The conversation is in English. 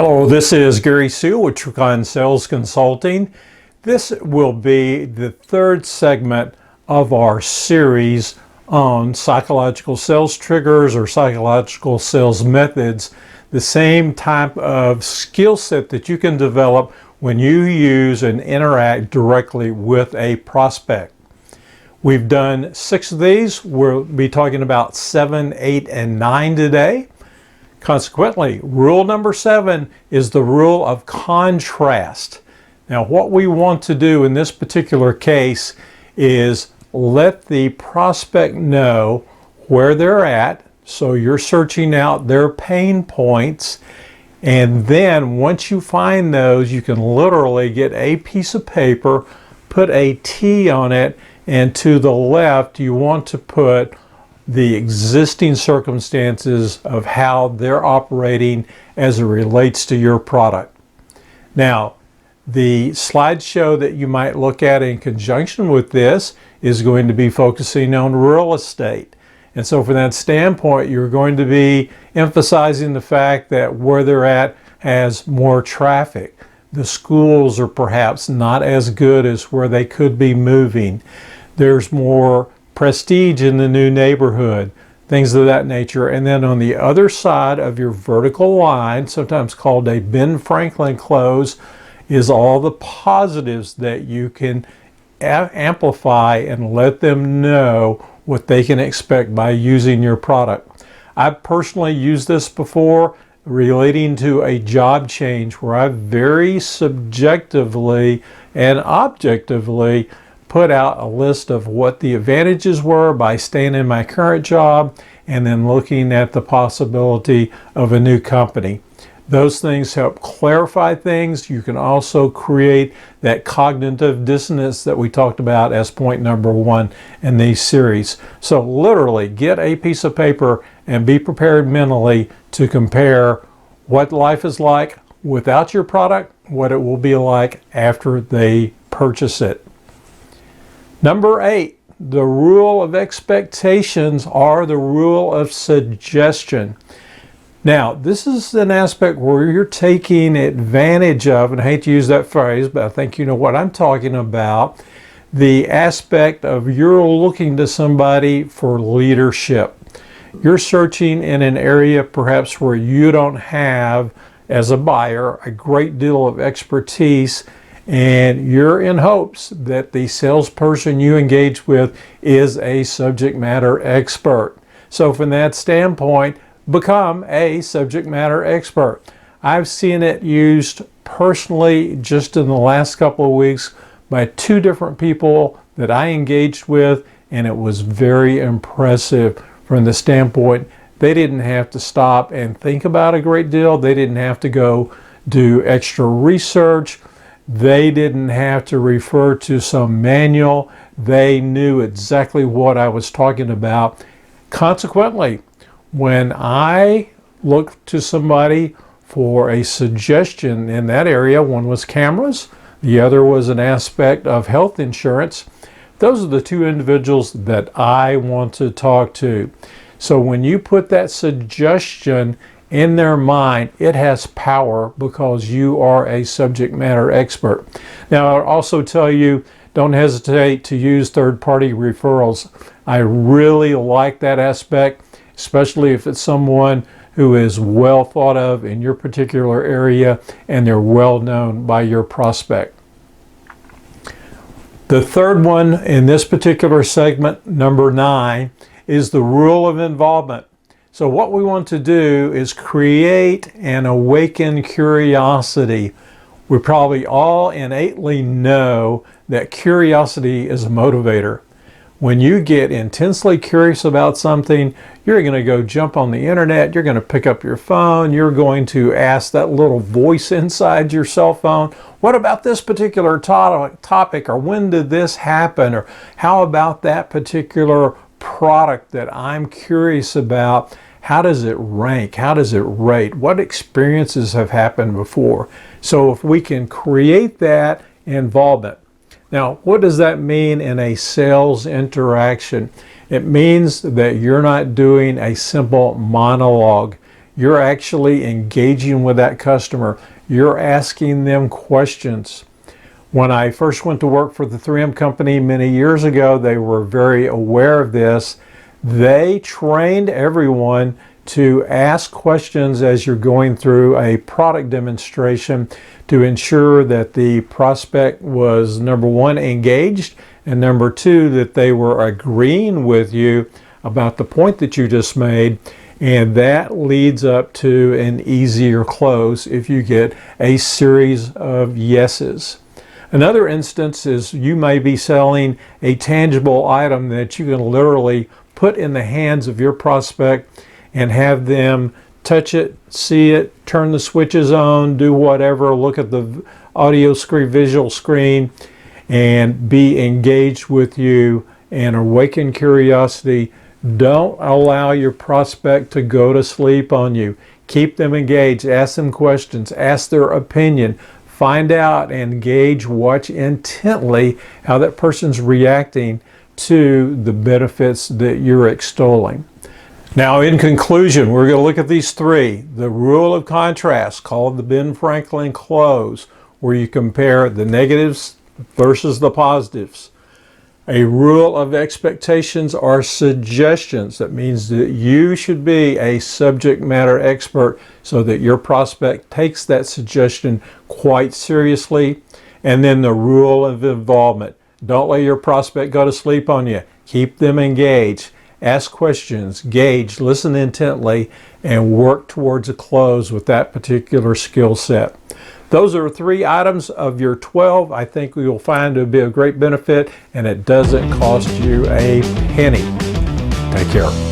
Hello, this is Gary Sue with Tricon Sales Consulting. This will be the third segment of our series on psychological sales triggers or psychological sales methods, the same type of skill set that you can develop when you use and interact directly with a prospect. We've done 6 of these. We'll be talking about 7, 8, and 9 today. Consequently, rule number 7 is the rule of contrast. Now, what we want to do in this particular case is let the prospect know where they're at. So you're searching out their pain points. And then once you find those, you can literally get a piece of paper, put a T on it, and to the left, you want to put the existing circumstances of how they're operating as it relates to your product. Now, the slideshow that you might look at in conjunction with this is going to be focusing on real estate. And so from that standpoint, you're going to be emphasizing the fact that where they're at has more traffic. The schools are perhaps not as good as where they could be moving. There's more prestige in the new neighborhood, things of that nature. And then on the other side of your vertical line, sometimes called a Ben Franklin close, is all the positives that you can amplify and let them know what they can expect by using your product. I've personally used this before relating to a job change where I very subjectively and objectively put out a list of what the advantages were by staying in my current job and then looking at the possibility of a new company. Those things help clarify things. You can also create that cognitive dissonance that we talked about as point number 1 in these series. So literally get a piece of paper and be prepared mentally to compare what life is like without your product, what it will be like after they purchase it. Number 8, the rule of expectations or the rule of suggestion. Now, this is an aspect where you're taking advantage of, and I hate to use that phrase, but I think you know what I'm talking about, the aspect of you're looking to somebody for leadership. You're searching in an area perhaps where you don't have, as a buyer, a great deal of expertise, and you're in hopes that the salesperson you engage with is a subject matter expert. So from that standpoint, become a subject matter expert. I've seen it used personally just in the last couple of weeks by 2 different people that I engaged with, and it was very impressive from the standpoint they didn't have to stop and think about a great deal. They didn't have to go do extra research. They didn't have to refer to some manual. They knew exactly what I was talking about. Consequently, when I looked to somebody for a suggestion in that area, one was cameras, the other was an aspect of health insurance. Those are the 2 individuals that I want to talk to. So when you put that suggestion in their mind, it has power because you are a subject matter expert. Now, I'll also tell you, don't hesitate to use third-party referrals. I really like that aspect, especially if it's someone who is well thought of in your particular area and they're well known by your prospect. The third one in this particular segment, number 9, is the rule of involvement. So what we want to do is create and awaken curiosity. We probably all innately know that curiosity is a motivator. When you get intensely curious about something, you're going to go jump on the internet, you're going to pick up your phone, you're going to ask that little voice inside your cell phone, what about this particular topic, or when did this happen, or how about that particular product that I'm curious about? How does it rank? How does it rate? What experiences have happened before? So if we can create that involvement. Now, what does that mean in a sales interaction? It means that you're not doing a simple monologue. You're actually engaging with that customer. You're asking them questions. When I first went to work for the 3M company many years ago, they were very aware of this. They trained everyone to ask questions as you're going through a product demonstration to ensure that the prospect was, number one, engaged, and number two, that they were agreeing with you about the point that you just made, and that leads up to an easier close if you get a series of yeses. Another instance is you may be selling a tangible item that you can literally put in the hands of your prospect and have them touch it, see it, turn the switches on, do whatever, look at the audio screen, visual screen, and be engaged with you and awaken curiosity. Don't allow your prospect to go to sleep on you. Keep them engaged, ask them questions, ask their opinion, find out and engage, watch intently how that person's reacting to the benefits that you're extolling. Now, in conclusion, we're going to look at these three. The rule of contrast, called the Ben Franklin close, where you compare the negatives versus the positives. A rule of expectations are suggestions. That means that you should be a subject matter expert so that your prospect takes that suggestion quite seriously. And then the rule of involvement. Don't let your prospect go to sleep on you. Keep them engaged. Ask questions, gauge, listen intently, and work towards a close with that particular skill set. Those are 3 items of your 12. I think you'll find to be a great benefit, and it doesn't cost you a penny. Take care.